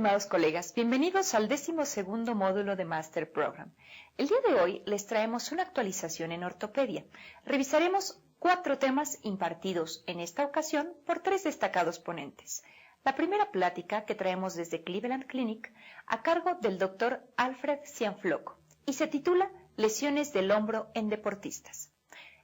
estimados colegas, bienvenidos al 12º módulo de Master Program. El día de hoy les traemos una actualización en ortopedia. Revisaremos 4 temas impartidos en esta ocasión por 3 destacados ponentes. La primera plática que traemos desde Cleveland Clinic a cargo del Dr. Alfred Cianflocco y se titula Lesiones del hombro en deportistas.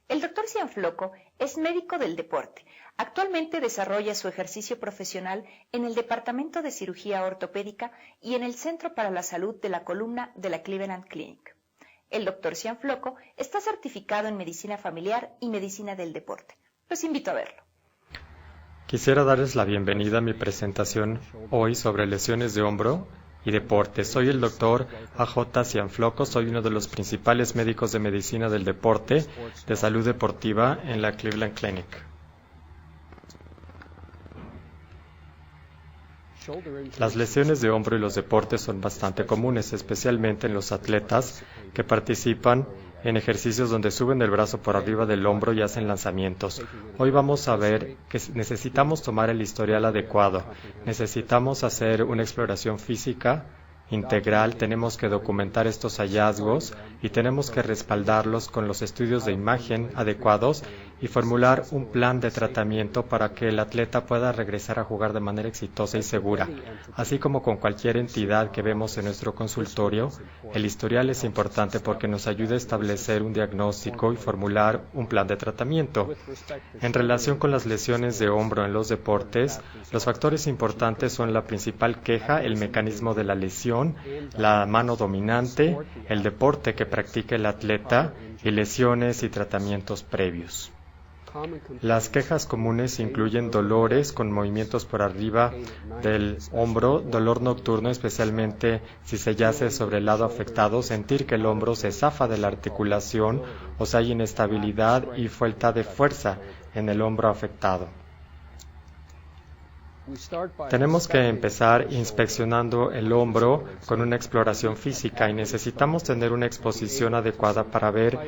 El Dr. Cianflocco es médico del deporte. Actualmente desarrolla su ejercicio profesional en el Departamento de Cirugía Ortopédica y en el Centro para la Salud de la Columna de la Cleveland Clinic. El Dr. Cianflocco está certificado en Medicina Familiar y Medicina del Deporte. Los invito a verlo. Quisiera darles la bienvenida a mi presentación hoy sobre lesiones de hombro y deporte. Soy el Dr. A.J. Cianflocco, soy uno de los principales médicos de medicina del deporte, de salud deportiva en la Cleveland Clinic. Las lesiones de hombro y los deportes son bastante comunes, especialmente en los atletas que participan en ejercicios donde suben el brazo por arriba del hombro y hacen lanzamientos. Hoy vamos a ver que necesitamos tomar el historial adecuado, necesitamos hacer una exploración física integral, tenemos que documentar estos hallazgos y tenemos que respaldarlos con los estudios de imagen adecuados y formular un plan de tratamiento para que el atleta pueda regresar a jugar de manera exitosa y segura. Así como con cualquier entidad que vemos en nuestro consultorio, el historial es importante porque nos ayuda a establecer un diagnóstico y formular un plan de tratamiento. En relación con las lesiones de hombro en los deportes, los factores importantes son la principal queja, el mecanismo de la lesión, la mano dominante, el deporte que practica el atleta y lesiones y tratamientos previos. Las quejas comunes incluyen dolores con movimientos por arriba del hombro, dolor nocturno, especialmente si se yace sobre el lado afectado, sentir que el hombro se zafa de la articulación o si hay inestabilidad y falta de fuerza en el hombro afectado. Tenemos que empezar inspeccionando el hombro con una exploración física y necesitamos tener una exposición adecuada para ver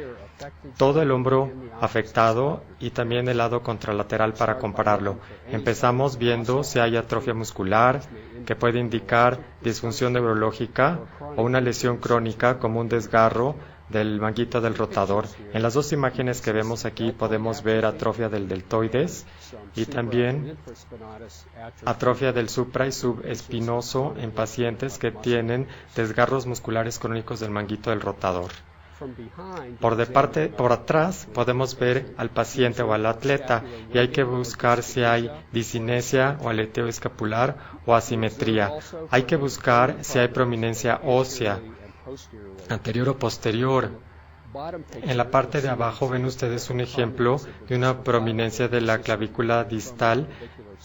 todo el hombro afectado y también el lado contralateral para compararlo. Empezamos viendo si hay atrofia muscular, que puede indicar disfunción neurológica o una lesión crónica como un desgarro del manguito del rotador. En las 2 imágenes que vemos aquí podemos ver atrofia del deltoides y también atrofia del supra y subespinoso en pacientes que tienen desgarros musculares crónicos del manguito del rotador. Por atrás podemos ver al paciente o al atleta y hay que buscar si hay disinesia o aleteo escapular o asimetría. Hay que buscar si hay prominencia ósea, anterior o posterior. En la parte de abajo ven ustedes un ejemplo de una prominencia de la clavícula distal,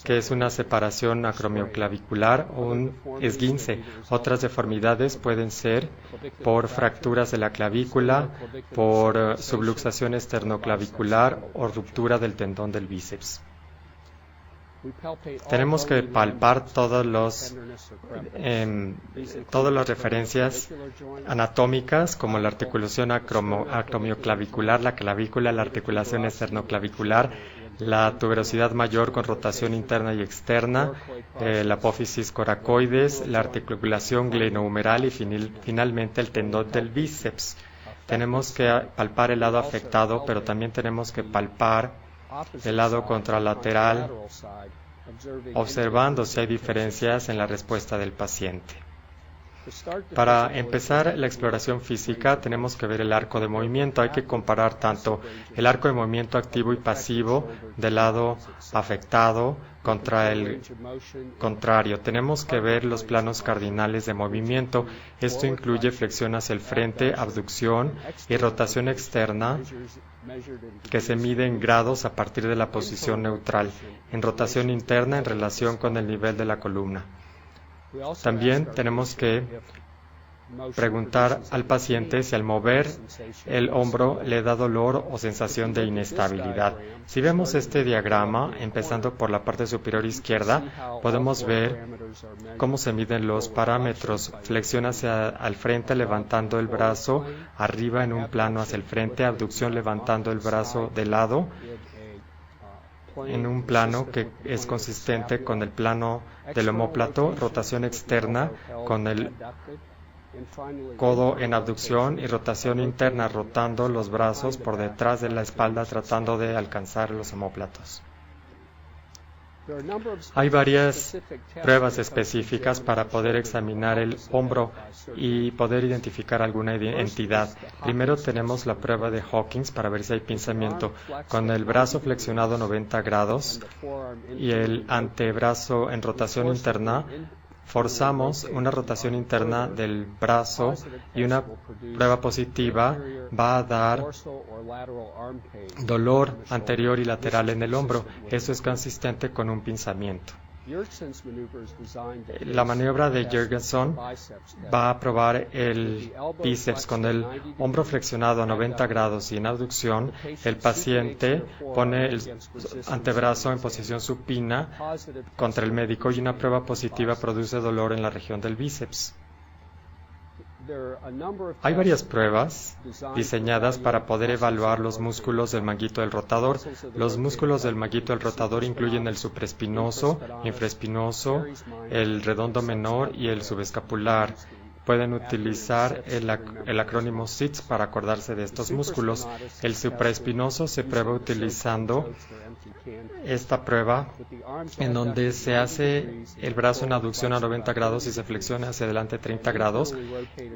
que es una separación acromioclavicular o un esguince. Otras deformidades pueden ser por fracturas de la clavícula, por subluxación esternoclavicular o ruptura del tendón del bíceps. Tenemos que palpar todas las referencias anatómicas como la articulación acromioclavicular, la clavícula, la articulación esternoclavicular, la tuberosidad mayor con rotación interna y externa, la apófisis coracoides, la articulación glenohumeral y finalmente el tendón del bíceps. Tenemos que palpar el lado afectado, pero también tenemos que palpar el lado contralateral, observando si hay diferencias en la respuesta del paciente. Para empezar la exploración física tenemos que ver el arco de movimiento. Hay que comparar tanto el arco de movimiento activo y pasivo del lado afectado contra el contrario. Tenemos que ver los planos cardinales de movimiento. Esto incluye flexión hacia el frente, abducción y rotación externa, que se mide en grados a partir de la posición neutral, en rotación interna en relación con el nivel de la columna. También tenemos que preguntar al paciente si al mover el hombro le da dolor o sensación de inestabilidad. Si vemos este diagrama, empezando por la parte superior izquierda, podemos ver cómo se miden los parámetros. Flexión hacia al frente levantando el brazo arriba en un plano hacia el frente, abducción levantando el brazo de lado en un plano que es consistente con el plano del omóplato, rotación externa con el codo en abducción y rotación interna, rotando los brazos por detrás de la espalda tratando de alcanzar los omóplatos. Hay varias pruebas específicas para poder examinar el hombro y poder identificar alguna entidad. Primero tenemos la prueba de Hawkins para ver si hay pinzamiento. Con el brazo flexionado 90 grados y el antebrazo en rotación interna, forzamos una rotación interna del brazo y una prueba positiva va a dar dolor anterior y lateral en el hombro. Eso es consistente con un pinzamiento. La maniobra de Jurgensen va a probar el bíceps con el hombro flexionado a 90 grados y en abducción. El paciente pone el antebrazo en posición supina contra el médico y una prueba positiva produce dolor en la región del bíceps. Hay varias pruebas diseñadas para poder evaluar los músculos del manguito del rotador. Los músculos del manguito del rotador incluyen el supraespinoso, infraespinoso, el redondo menor y el subescapular. Pueden utilizar el acrónimo SITS para acordarse de estos músculos. El supraespinoso se prueba utilizando esta prueba en donde se hace el brazo en abducción a 90 grados y se flexiona hacia adelante 30 grados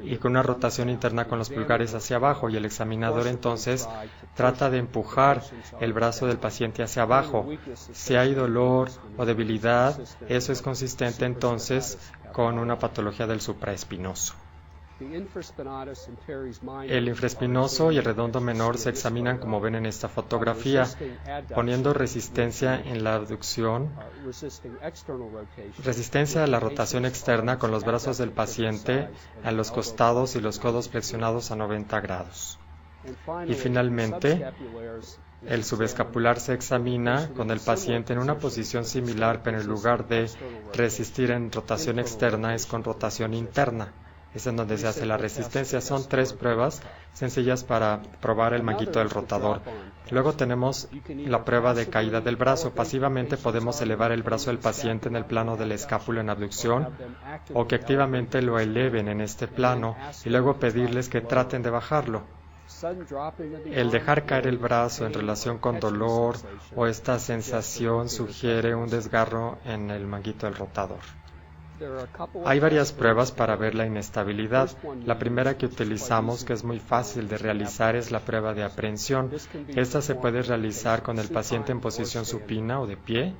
y con una rotación interna con los pulgares hacia abajo, y el examinador entonces trata de empujar el brazo del paciente hacia abajo. Si hay dolor o debilidad, eso es consistente entonces con una patología del supraespinoso. El infraespinoso y el redondo menor se examinan como ven en esta fotografía, poniendo resistencia en la abducción, resistencia a la rotación externa con los brazos del paciente a los costados y los codos flexionados a 90 grados. Y finalmente, el subescapular se examina con el paciente en una posición similar, pero en lugar de resistir en rotación externa es con rotación interna. Es en donde se hace la resistencia. Son 3 pruebas sencillas para probar el manguito del rotador. Luego tenemos la prueba de caída del brazo. Pasivamente podemos elevar el brazo del paciente en el plano del escápulo en abducción o que activamente lo eleven en este plano y luego pedirles que traten de bajarlo. El dejar caer el brazo en relación con dolor o esta sensación sugiere un desgarro en el manguito del rotador. Hay varias pruebas para ver la inestabilidad. La primera que utilizamos, que es muy fácil de realizar, es la prueba de aprehensión. Esta se puede realizar con el paciente en posición supina o de pie.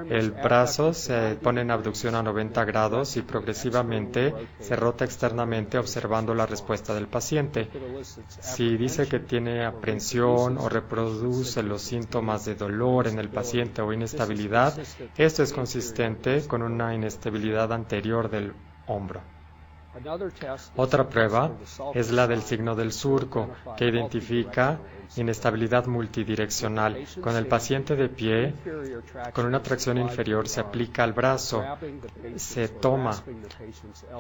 El brazo se pone en abducción a 90 grados y progresivamente se rota externamente observando la respuesta del paciente. Si dice que tiene aprehensión o reproduce los síntomas de dolor en el paciente o inestabilidad, esto es consistente con una inestabilidad anterior del hombro. Otra prueba es la del signo del surco, que identifica inestabilidad multidireccional. Con el paciente de pie, con una tracción inferior se aplica al brazo, se toma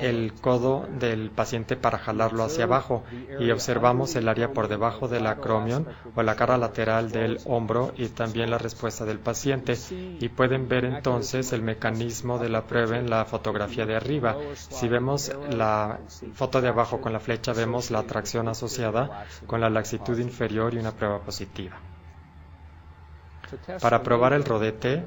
el codo del paciente para jalarlo hacia abajo y observamos el área por debajo del acromion o la cara lateral del hombro y también la respuesta del paciente. Y pueden ver entonces el mecanismo de la prueba en la fotografía de arriba. Si vemos la foto de abajo con la flecha, vemos la tracción asociada con la laxitud inferior y una prueba positiva. Para probar el rodete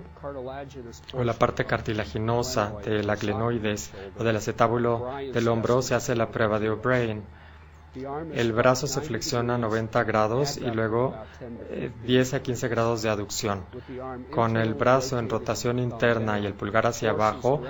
o la parte cartilaginosa del glenoides o del acetábulo del hombro se hace la prueba de O'Brien. El brazo se flexiona a 90 grados y luego 10 a 15 grados de aducción. Con el brazo en rotación interna y el pulgar hacia abajo,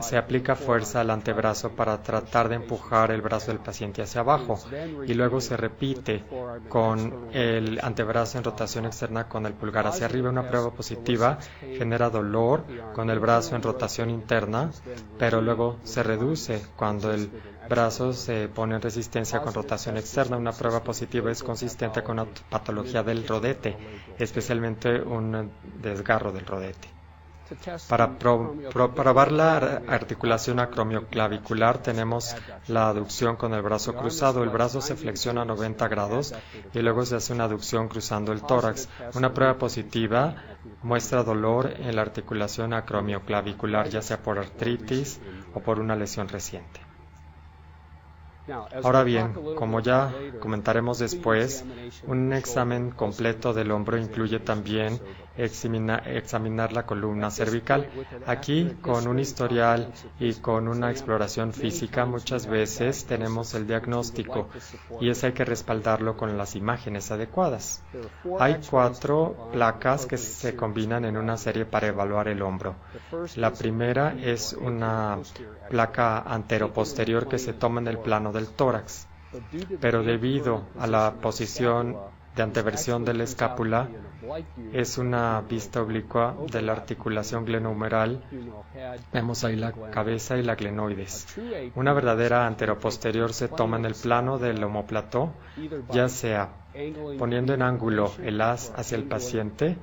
se aplica fuerza al antebrazo para tratar de empujar el brazo del paciente hacia abajo. Y luego se repite con el antebrazo en rotación externa con el pulgar hacia arriba. Una prueba positiva genera dolor con el brazo en rotación interna, pero luego se reduce cuando el brazo se pone en resistencia con rotación externa. Una prueba positiva es consistente con una patología del rodete, especialmente un desgarro del rodete. Para probar la articulación acromioclavicular tenemos la aducción con el brazo cruzado. El brazo se flexiona a 90 grados y luego se hace una aducción cruzando el tórax. Una prueba positiva muestra dolor en la articulación acromioclavicular, ya sea por artritis o por una lesión reciente. Ahora bien, como ya comentaremos después, un examen completo del hombro incluye también examinar la columna cervical. Aquí, con un historial y con una exploración física, muchas veces tenemos el diagnóstico y ese hay que respaldarlo con las imágenes adecuadas. Hay 4 placas que se combinan en una serie para evaluar el hombro. La primera es una placa anteroposterior que se toma en el plano del tórax, pero debido a la posición de anteversión de la escápula, es una vista oblicua de la articulación glenohumeral. Vemos ahí la cabeza y la glenoides. Una verdadera anteroposterior se toma en el plano del omóplato, ya sea poniendo en ángulo el haz hacia el paciente,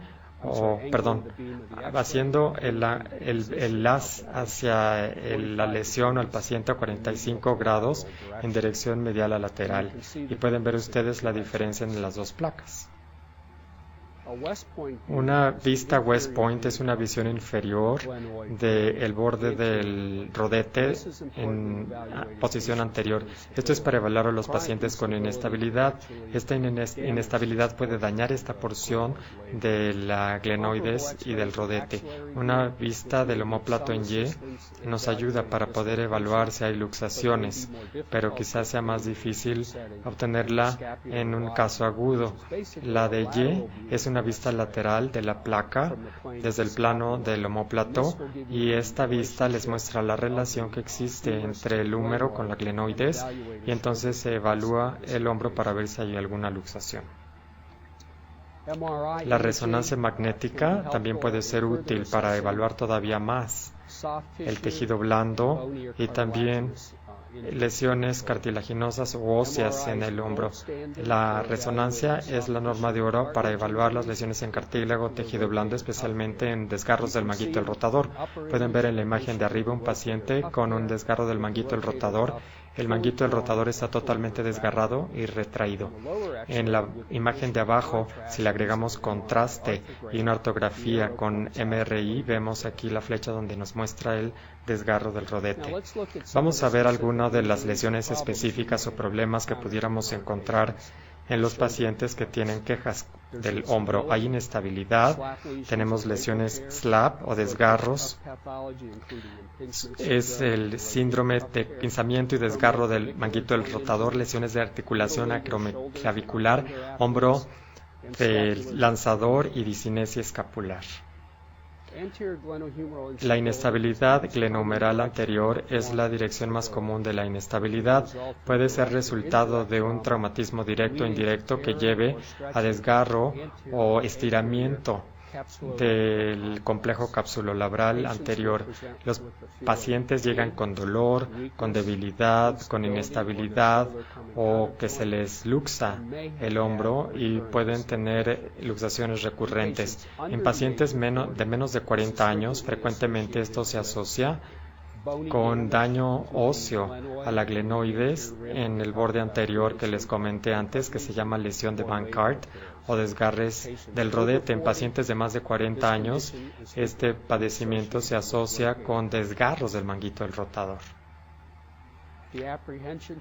haciendo el haz hacia la lesión o el paciente a 45 grados en dirección medial a lateral. Y pueden ver ustedes la diferencia en las 2 placas. Una vista West Point es una visión inferior del borde del rodete en posición anterior. Esto es para evaluar a los pacientes con inestabilidad. Esta inestabilidad puede dañar esta porción de la glenoides y del rodete. Una vista del omóplato en Y nos ayuda para poder evaluar si hay luxaciones, pero quizás sea más difícil obtenerla en un caso agudo. La de Y es una vista lateral de la placa desde el plano del omóplato, y esta vista les muestra la relación que existe entre el húmero con la glenoides, y entonces se evalúa el hombro para ver si hay alguna luxación. La resonancia magnética también puede ser útil para evaluar todavía más el tejido blando y también lesiones cartilaginosas u óseas en el hombro. La resonancia es la norma de oro para evaluar las lesiones en cartílago, tejido blando, especialmente en desgarros del manguito del rotador. Pueden ver en la imagen de arriba un paciente con un desgarro del manguito del rotador. El manguito del rotador está totalmente desgarrado y retraído. En la imagen de abajo, si le agregamos contraste y una ortografía con MRI, vemos aquí la flecha donde nos muestra el desgarro del rodete. Vamos a ver algunas de las lesiones específicas o problemas que pudiéramos encontrar en los pacientes que tienen quejas del hombro. Hay inestabilidad, tenemos lesiones SLAP o desgarros, es el síndrome de pinzamiento y desgarro del manguito del rotador, lesiones de articulación acromioclavicular, hombro del lanzador y disinesia escapular. La inestabilidad glenohumeral anterior es la dirección más común de la inestabilidad. Puede ser resultado de un traumatismo directo o indirecto que lleve a desgarro o estiramiento del complejo capsulolabral anterior. Los pacientes llegan con dolor, con debilidad, con inestabilidad o que se les luxa el hombro y pueden tener luxaciones recurrentes. En pacientes de menos de 40 años, frecuentemente esto se asocia con daño óseo a la glenoides en el borde anterior que les comenté antes, que se llama lesión de Bankart o desgarres del rodete. En pacientes de más de 40 años, este padecimiento se asocia con desgarros del manguito del rotador.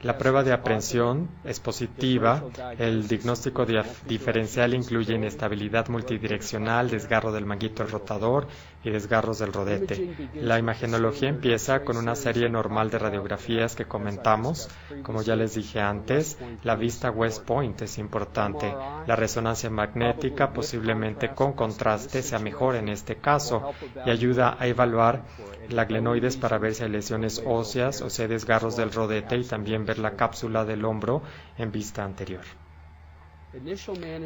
La prueba de aprehensión es positiva. El diagnóstico diferencial incluye inestabilidad multidireccional, desgarro del manguito del rotador y desgarros del rodete. La imagenología empieza con una serie normal de radiografías que comentamos. Como ya les dije antes, la vista West Point es importante. La resonancia magnética, posiblemente con contraste, sea mejor en este caso y ayuda a evaluar la glenoides para ver si hay lesiones óseas o si hay desgarros del rodete y también ver la cápsula del hombro en vista anterior.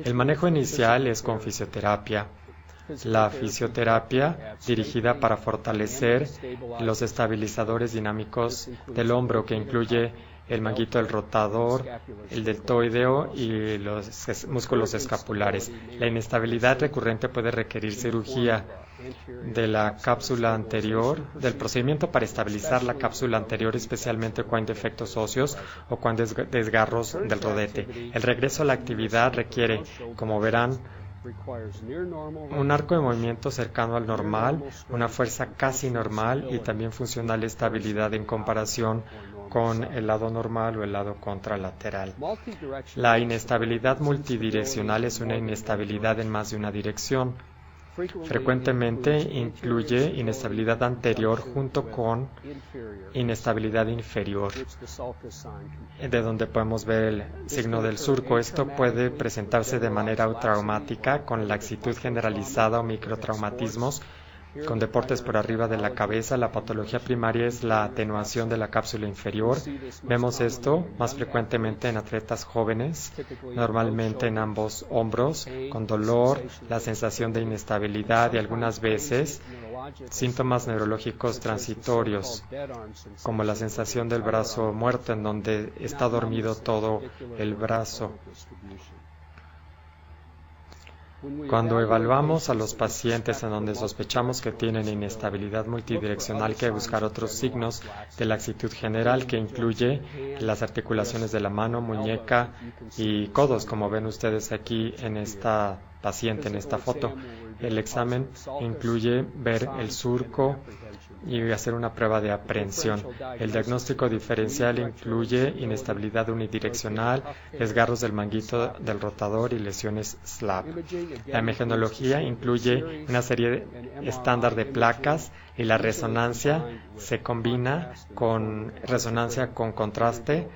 El manejo inicial es con fisioterapia. La fisioterapia dirigida para fortalecer los estabilizadores dinámicos del hombro, que incluye el manguito del rotador, el deltoideo y los músculos escapulares. La inestabilidad recurrente puede requerir cirugía. de la cápsula anterior, del procedimiento para estabilizar la cápsula anterior, especialmente cuando hay defectos óseos o cuando hay desgarros del rodete. El regreso a la actividad requiere, como verán, un arco de movimiento cercano al normal, una fuerza casi normal y también funcional estabilidad en comparación con el lado normal o el lado contralateral. La inestabilidad multidireccional es una inestabilidad en más de una dirección. Frecuentemente incluye inestabilidad anterior junto con inestabilidad inferior, de donde podemos ver el signo del surco. Esto puede presentarse de manera traumática con laxitud generalizada o microtraumatismos, con deportes por arriba de la cabeza. La patología primaria es la atenuación de la cápsula inferior. Vemos esto más frecuentemente en atletas jóvenes, normalmente en ambos hombros, con dolor, la sensación de inestabilidad y algunas veces síntomas neurológicos transitorios, como la sensación del brazo muerto, en donde está dormido todo el brazo. Cuando evaluamos a los pacientes en donde sospechamos que tienen inestabilidad multidireccional, hay que buscar otros signos de laxitud general, que incluye las articulaciones de la mano, muñeca y codos, como ven ustedes aquí en esta paciente, en esta foto. El examen incluye ver el surco y hacer una prueba de aprehensión. El diagnóstico diferencial incluye inestabilidad unidireccional, desgarros del manguito del rotador y lesiones SLAP. La imagenología incluye una serie estándar de placas y la resonancia se combina con resonancia con contraste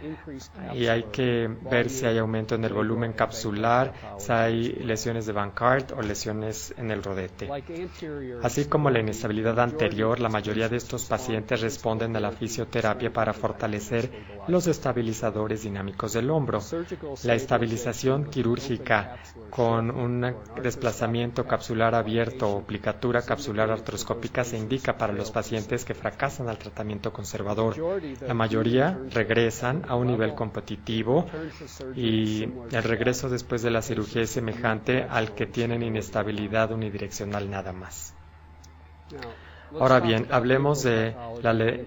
y hay que ver si hay aumento en el volumen capsular, si hay lesiones de Bankart o lesiones en el rodete. Así como la inestabilidad anterior, la mayoría de estos pacientes responden a la fisioterapia para fortalecer los estabilizadores dinámicos del hombro. La estabilización quirúrgica con un desplazamiento capsular abierto o aplicatura capsular artroscópica se indica para los pacientes que fracasan al tratamiento conservador. La mayoría regresan a un nivel competitivo y el regreso después de la cirugía es semejante al que tienen inestabilidad unidireccional nada más. Ahora bien, hablemos de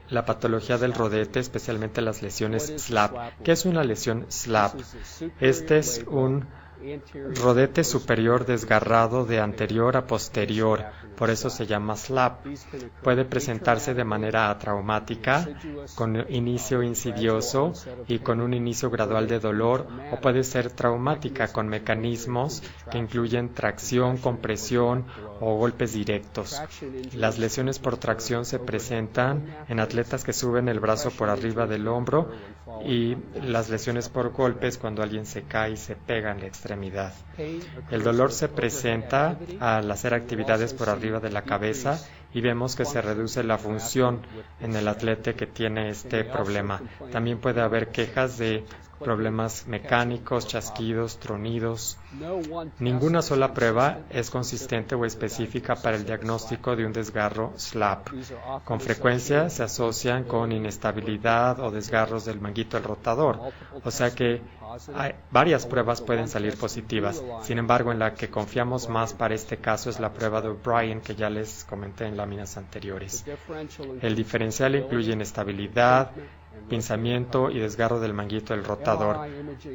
la patología del rodete, especialmente las lesiones SLAP. ¿Qué es una lesión SLAP? Este es un rodete superior desgarrado de anterior a posterior, por eso se llama SLAP. Puede presentarse de manera atraumática, con inicio insidioso y con un inicio gradual de dolor, o puede ser traumática con mecanismos que incluyen tracción, compresión o golpes directos. Las lesiones por tracción se presentan en atletas que suben el brazo por arriba del hombro, y las lesiones por golpes cuando alguien se cae y se pega en la extremidad. El dolor se presenta al hacer actividades por arriba de la cabeza y vemos que se reduce la función en el atleta que tiene este problema. También puede haber quejas de problemas mecánicos, chasquidos, tronidos. Ninguna sola prueba es consistente o específica para el diagnóstico de un desgarro SLAP. Con frecuencia se asocian con inestabilidad o desgarros del manguito del rotador, o sea que varias pruebas pueden salir positivas. Sin embargo, en la que confiamos más para este caso es la prueba de O'Brien, que ya les comenté en láminas anteriores. El diferencial incluye inestabilidad, pinzamiento y desgarro del manguito del rotador.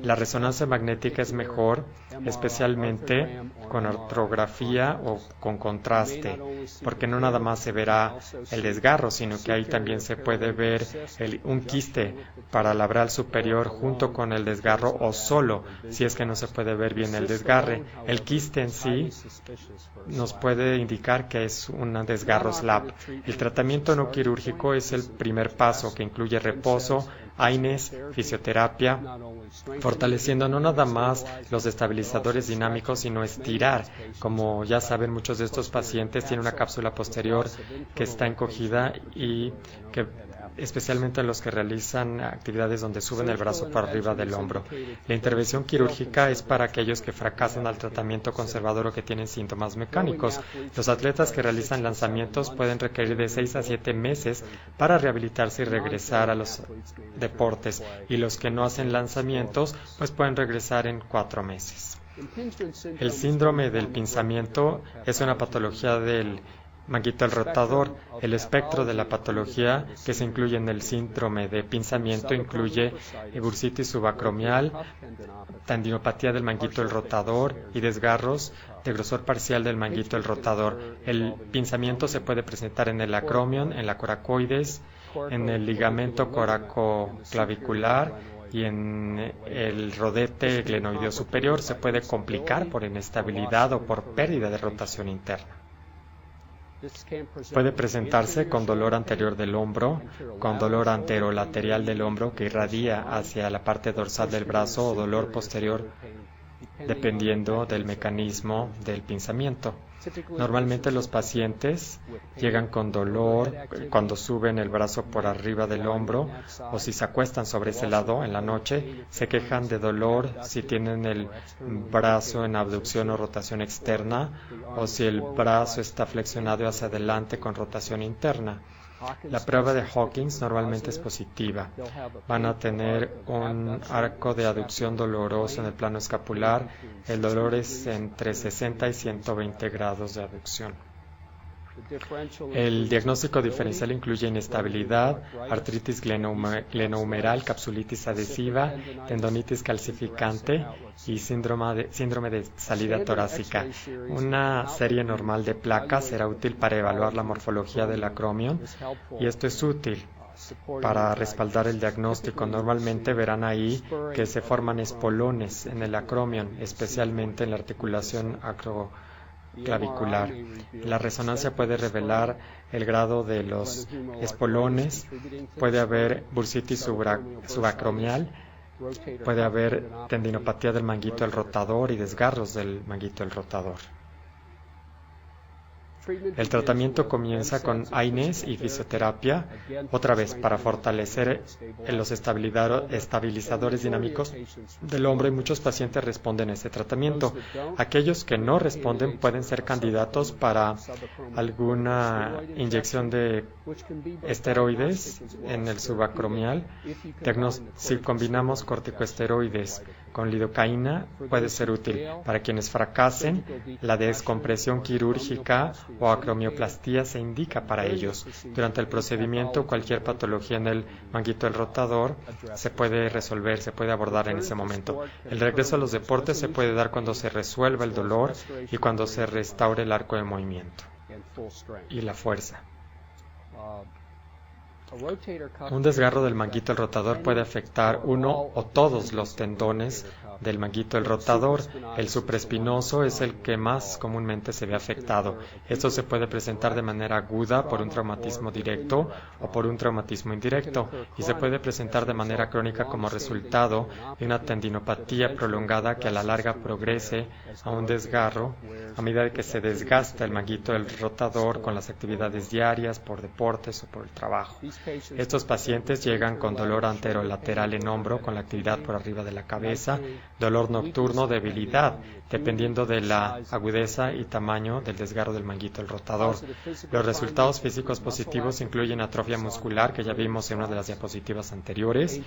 La resonancia magnética es mejor, especialmente con artrografía o con contraste, porque no nada más se verá el desgarro, sino que ahí también se puede ver un quiste paralabral superior junto con el desgarro, o solo, si es que no se puede ver bien el desgarre. El quiste en sí nos puede indicar que es un desgarro SLAP. El tratamiento no quirúrgico es el primer paso, que incluye reposo, AINES, fisioterapia, fortaleciendo no nada más los estabilizadores dinámicos, sino estirar. Como ya saben, muchos de estos pacientes tienen una cápsula posterior que está encogida y que especialmente los que realizan actividades donde suben el brazo por arriba del hombro. La intervención quirúrgica es para aquellos que fracasan al tratamiento conservador o que tienen síntomas mecánicos. Los atletas que realizan lanzamientos pueden requerir de 6 a 7 meses para rehabilitarse y regresar a los deportes, y los que no hacen lanzamientos pues pueden regresar en 4 meses. El síndrome del pinzamiento es una patología del manguito del rotador. El espectro de la patología que se incluye en el síndrome de pinzamiento incluye bursitis subacromial, tendinopatía del manguito del rotador y desgarros de grosor parcial del manguito del rotador. El pinzamiento se puede presentar en el acromion, en la coracoides, en el ligamento coracoclavicular y en el rodete glenoideo superior. Se puede complicar por inestabilidad o por pérdida de rotación interna. Puede presentarse con dolor anterior del hombro, con dolor anterolateral del hombro que irradia hacia la parte dorsal del brazo o dolor posterior, dependiendo del mecanismo del pinzamiento. Normalmente los pacientes llegan con dolor cuando suben el brazo por arriba del hombro o si se acuestan sobre ese lado en la noche, se quejan de dolor si tienen el brazo en abducción o rotación externa o si el brazo está flexionado hacia adelante con rotación interna. La prueba de Hawkins normalmente es positiva. Van a tener un arco de aducción doloroso en el plano escapular. El dolor es entre 60 y 120 grados de aducción. El diagnóstico diferencial incluye inestabilidad, artritis glenohumeral, capsulitis adhesiva, tendonitis calcificante y síndrome de salida torácica. Una serie normal de placas será útil para evaluar la morfología del acromion y esto es útil para respaldar el diagnóstico. Normalmente verán ahí que se forman espolones en el acromion, especialmente en la articulación acroclavicular. La resonancia puede revelar el grado de los espolones, puede haber bursitis subacromial, puede haber tendinopatía del manguito del rotador y desgarros del manguito del rotador. El tratamiento comienza con AINES y fisioterapia, otra vez para fortalecer los estabilizadores dinámicos del hombro, y muchos pacientes responden a este tratamiento. Aquellos que no responden pueden ser candidatos para alguna inyección de esteroides en el subacromial. Si combinamos corticosteroides con lidocaína puede ser útil. Para quienes fracasen, la descompresión quirúrgica o acromioplastia se indica para ellos. Durante el procedimiento, cualquier patología en el manguito del rotador se puede resolver, se puede abordar en ese momento. El regreso a los deportes se puede dar cuando se resuelva el dolor y cuando se restaure el arco de movimiento y la fuerza. Un desgarro del manguito del rotador puede afectar uno o todos los tendones del manguito del rotador. El supraespinoso es el que más comúnmente se ve afectado. Esto se puede presentar de manera aguda por un traumatismo directo o por un traumatismo indirecto, y se puede presentar de manera crónica como resultado de una tendinopatía prolongada que a la larga progrese a un desgarro a medida que se desgasta el manguito del rotador con las actividades diarias, por deportes o por el trabajo. Estos pacientes llegan con dolor anterolateral en hombro con la actividad por arriba de la cabeza, dolor nocturno, debilidad, dependiendo de la agudeza y tamaño del desgarro del manguito del rotador. Los resultados físicos positivos incluyen atrofia muscular, que ya vimos en una de las diapositivas anteriores,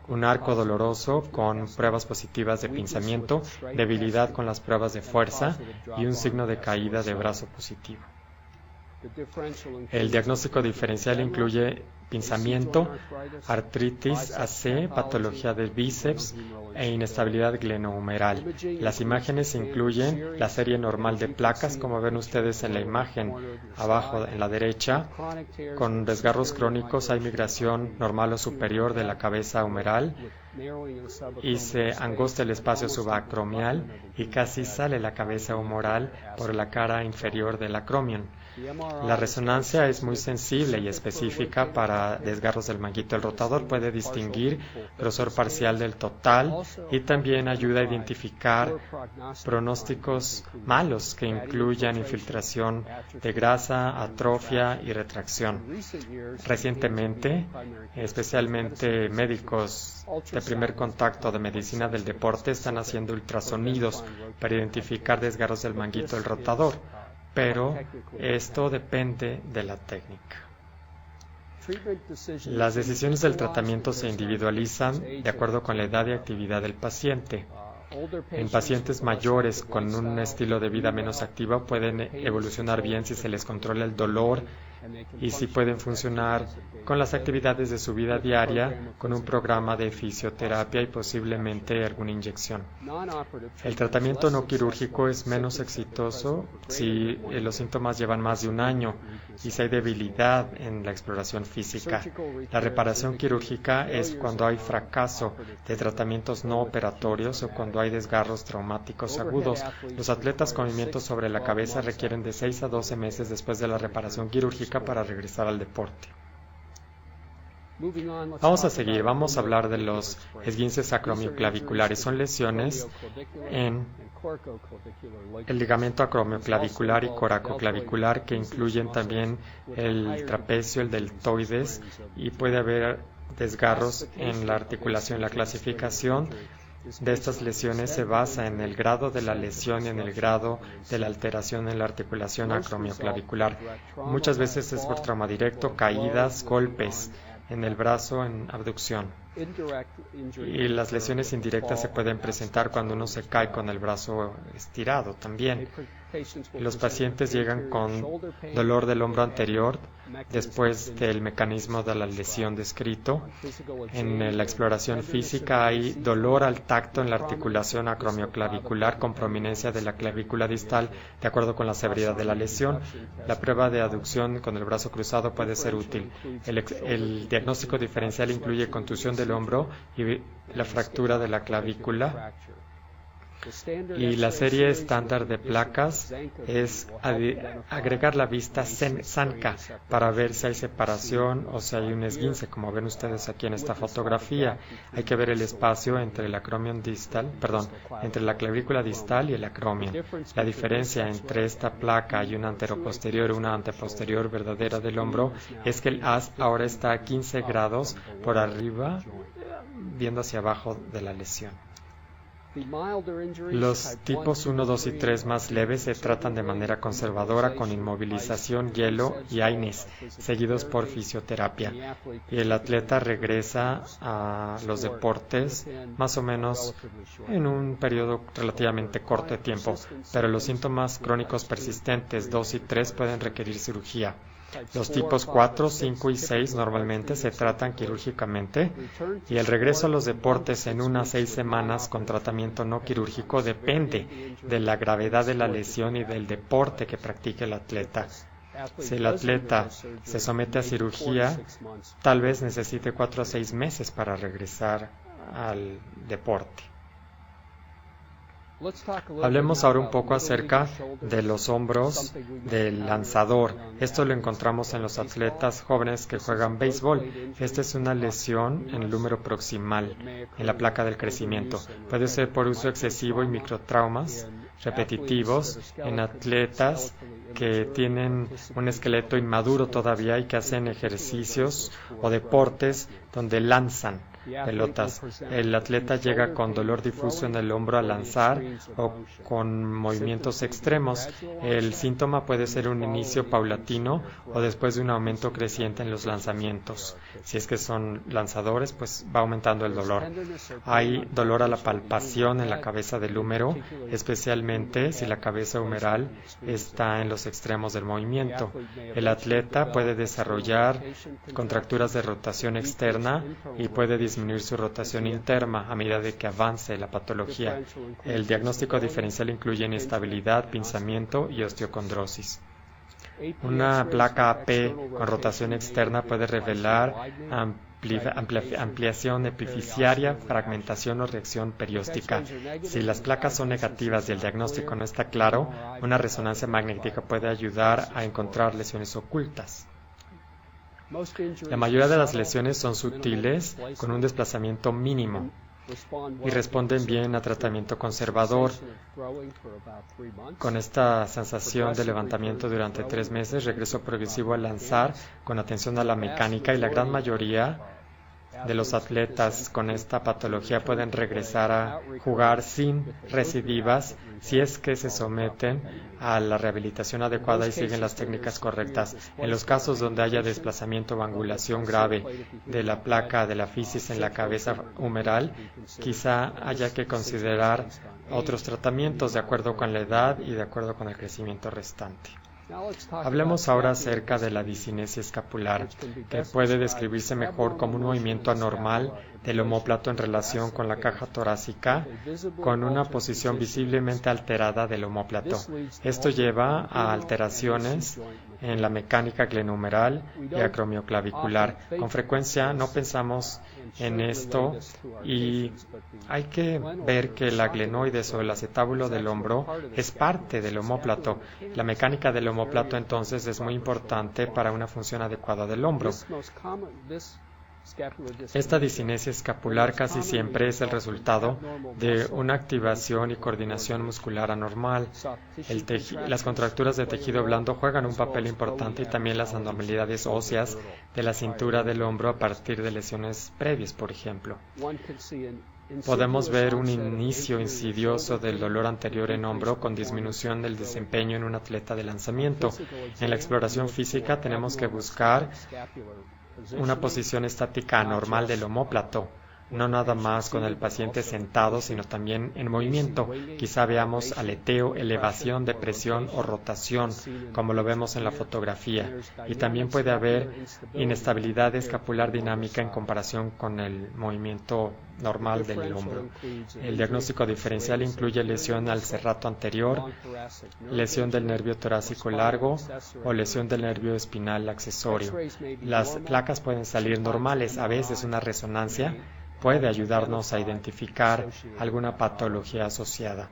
un arco doloroso con pruebas positivas de pinzamiento, debilidad con las pruebas de fuerza y un signo de caída de brazo positivo. El diagnóstico diferencial incluye pinzamiento, artritis AC, patología del bíceps e inestabilidad glenohumeral. Las imágenes incluyen la serie normal de placas, como ven ustedes en la imagen abajo en la derecha. Con desgarros crónicos hay migración normal o superior de la cabeza humeral y se angosta el espacio subacromial y casi sale la cabeza humeral por la cara inferior del acromion. La resonancia es muy sensible y específica para desgarros del manguito del rotador. Puede distinguir grosor parcial del total y también ayuda a identificar pronósticos malos que incluyan infiltración de grasa, atrofia y retracción. Recientemente, especialmente médicos de primer contacto de medicina del deporte están haciendo ultrasonidos para identificar desgarros del manguito del rotador, pero esto depende de la técnica. Las decisiones del tratamiento se individualizan de acuerdo con la edad y actividad del paciente. En pacientes mayores con un estilo de vida menos activo pueden evolucionar bien si se les controla el dolor y si pueden funcionar con las actividades de su vida diaria con un programa de fisioterapia y posiblemente alguna inyección. El tratamiento no quirúrgico es menos exitoso si los síntomas llevan más de un año y si hay debilidad en la exploración física. La reparación quirúrgica es cuando hay fracaso de tratamientos no operatorios o cuando hay desgarros traumáticos agudos. Los atletas con movimientos sobre la cabeza requieren de 6 a 12 meses después de la reparación quirúrgica para regresar al deporte. Vamos a seguir, vamos a hablar de los esguinces acromioclaviculares. Son lesiones en el ligamento acromioclavicular y coracoclavicular que incluyen también el trapecio, el deltoides, y puede haber desgarros en la articulación. La clasificación de estas lesiones se basa en el grado de la lesión y en el grado de la alteración en la articulación acromioclavicular. Muchas veces es por trauma directo, caídas, golpes en el brazo, en abducción. Y las lesiones indirectas se pueden presentar cuando uno se cae con el brazo estirado también. Los pacientes llegan con dolor del hombro anterior después del mecanismo de la lesión descrito. En la exploración física hay dolor al tacto en la articulación acromioclavicular con prominencia de la clavícula distal de acuerdo con la severidad de la lesión. La prueba de aducción con el brazo cruzado puede ser útil. El diagnóstico diferencial incluye contusión del hombro y la fractura de la clavícula. Y la serie estándar de placas es agregar la vista Sanka para ver si hay separación o si hay un esguince, como ven ustedes aquí en esta fotografía. Hay que ver el espacio entre el acromion distal, entre la clavícula distal y el acromion. La diferencia entre esta placa y una anteroposterior y una anteposterior verdadera del hombro es que el haz ahora está a 15 grados por arriba, viendo hacia abajo de la lesión. Los tipos 1, 2 y 3 más leves se tratan de manera conservadora con inmovilización, hielo y AINES, seguidos por fisioterapia. Y el atleta regresa a los deportes más o menos en un periodo relativamente corto de tiempo, pero los síntomas crónicos persistentes 2 y 3 pueden requerir cirugía. Los tipos 4, 5 y 6 normalmente se tratan quirúrgicamente y el regreso a los deportes en 1 a 6 semanas con tratamiento no quirúrgico depende de la gravedad de la lesión y del deporte que practique el atleta. Si el atleta se somete a cirugía, tal vez necesite 4 a 6 meses para regresar al deporte. Hablemos ahora un poco acerca de los hombros del lanzador. Esto lo encontramos en los atletas jóvenes que juegan béisbol. Esta es una lesión en el húmero proximal, en la placa del crecimiento. Puede ser por uso excesivo y microtraumas repetitivos en atletas que tienen un esqueleto inmaduro todavía y que hacen ejercicios o deportes donde lanzan pelotas. El atleta llega con dolor difuso en el hombro al lanzar o con movimientos extremos. El síntoma puede ser un inicio paulatino o después de un aumento creciente en los lanzamientos. Si es que son lanzadores, pues va aumentando el dolor. Hay dolor a la palpación en la cabeza del húmero, especialmente si la cabeza humeral está en los extremos del movimiento. El atleta puede desarrollar contracturas de rotación externa y puede disminuir su rotación interna a medida de que avance la patología. El diagnóstico diferencial incluye inestabilidad, pinzamiento y osteocondrosis. Una placa AP con rotación externa puede revelar ampliación epifisiaria, fragmentación o reacción perióstica. Si las placas son negativas y el diagnóstico no está claro, una resonancia magnética puede ayudar a encontrar lesiones ocultas. La mayoría de las lesiones son sutiles, con un desplazamiento mínimo, y responden bien a tratamiento conservador. Con esta sensación de levantamiento durante 3 meses, regreso progresivo al lanzar con atención a la mecánica y la gran mayoría de los atletas con esta patología pueden regresar a jugar sin recidivas si es que se someten a la rehabilitación adecuada y siguen las técnicas correctas. En los casos donde haya desplazamiento o angulación grave de la placa de la fisis en la cabeza humeral, quizá haya que considerar otros tratamientos de acuerdo con la edad y de acuerdo con el crecimiento restante. Hablemos ahora acerca de la discinesia escapular, que puede describirse mejor como un movimiento anormal del omóplato en relación con la caja torácica, con una posición visiblemente alterada del omóplato. Esto lleva a alteraciones en la mecánica glenohumeral y acromioclavicular. Con frecuencia no pensamos en esto y hay que ver que la glenoides o el acetábulo del hombro es parte del omóplato. La mecánica del omóplato entonces es muy importante para una función adecuada del hombro. Esta discinesia escapular casi siempre es el resultado de una activación y coordinación muscular anormal. Las contracturas de tejido blando juegan un papel importante y también las anormalidades óseas de la cintura del hombro a partir de lesiones previas, por ejemplo. Podemos ver un inicio insidioso del dolor anterior en hombro con disminución del desempeño en un atleta de lanzamiento. En la exploración física tenemos que buscar una posición estática anormal del omóplato, no nada más con el paciente sentado, sino también en movimiento. Quizá veamos aleteo, elevación, depresión o rotación, como lo vemos en la fotografía. Y también puede haber inestabilidad escapular dinámica en comparación con el movimiento normal del hombro. El diagnóstico diferencial incluye lesión al serrato anterior, lesión del nervio torácico largo o lesión del nervio espinal accesorio. Las placas pueden salir normales, a veces una resonancia puede ayudarnos a identificar alguna patología asociada.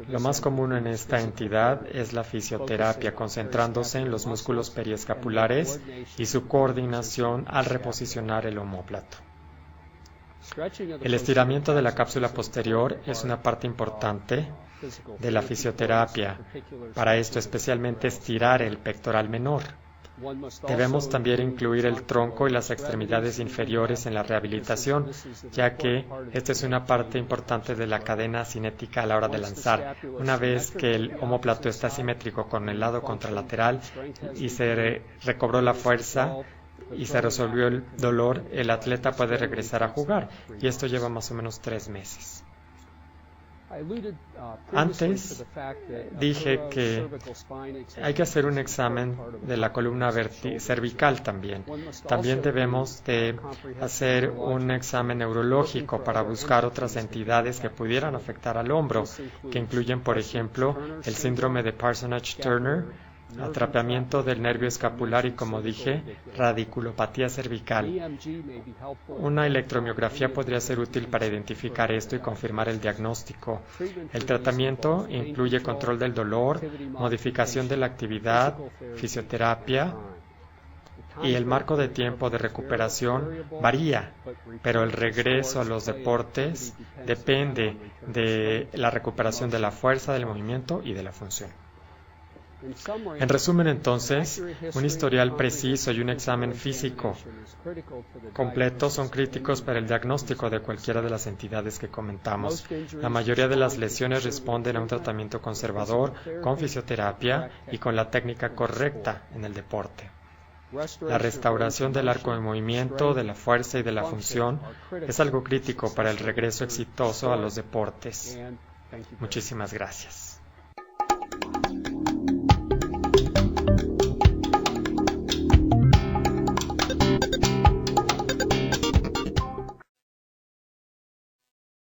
Lo más común en esta entidad es la fisioterapia, concentrándose en los músculos periescapulares y su coordinación al reposicionar el omóplato. El estiramiento de la cápsula posterior es una parte importante de la fisioterapia. Para esto, especialmente estirar el pectoral menor. Debemos también incluir el tronco y las extremidades inferiores en la rehabilitación, ya que esta es una parte importante de la cadena cinética a la hora de lanzar. Una vez que el omóplato está simétrico con el lado contralateral y se recobró la fuerza y se resolvió el dolor, el atleta puede regresar a jugar, y esto lleva más o menos 3 meses. Antes dije que hay que hacer un examen de la columna cervical también. También debemos de hacer un examen neurológico para buscar otras entidades que pudieran afectar al hombro, que incluyen, por ejemplo, el síndrome de Parsonage-Turner, atrapamiento del nervio escapular y, como dije, radiculopatía cervical. Una electromiografía podría ser útil para identificar esto y confirmar el diagnóstico. El tratamiento incluye control del dolor, modificación de la actividad, fisioterapia, y el marco de tiempo de recuperación varía, pero el regreso a los deportes depende de la recuperación de la fuerza, del movimiento y de la función. En resumen, entonces, un historial preciso y un examen físico completo son críticos para el diagnóstico de cualquiera de las entidades que comentamos. La mayoría de las lesiones responden a un tratamiento conservador, con fisioterapia y con la técnica correcta en el deporte. La restauración del arco de movimiento, de la fuerza y de la función es algo crítico para el regreso exitoso a los deportes. Muchísimas gracias.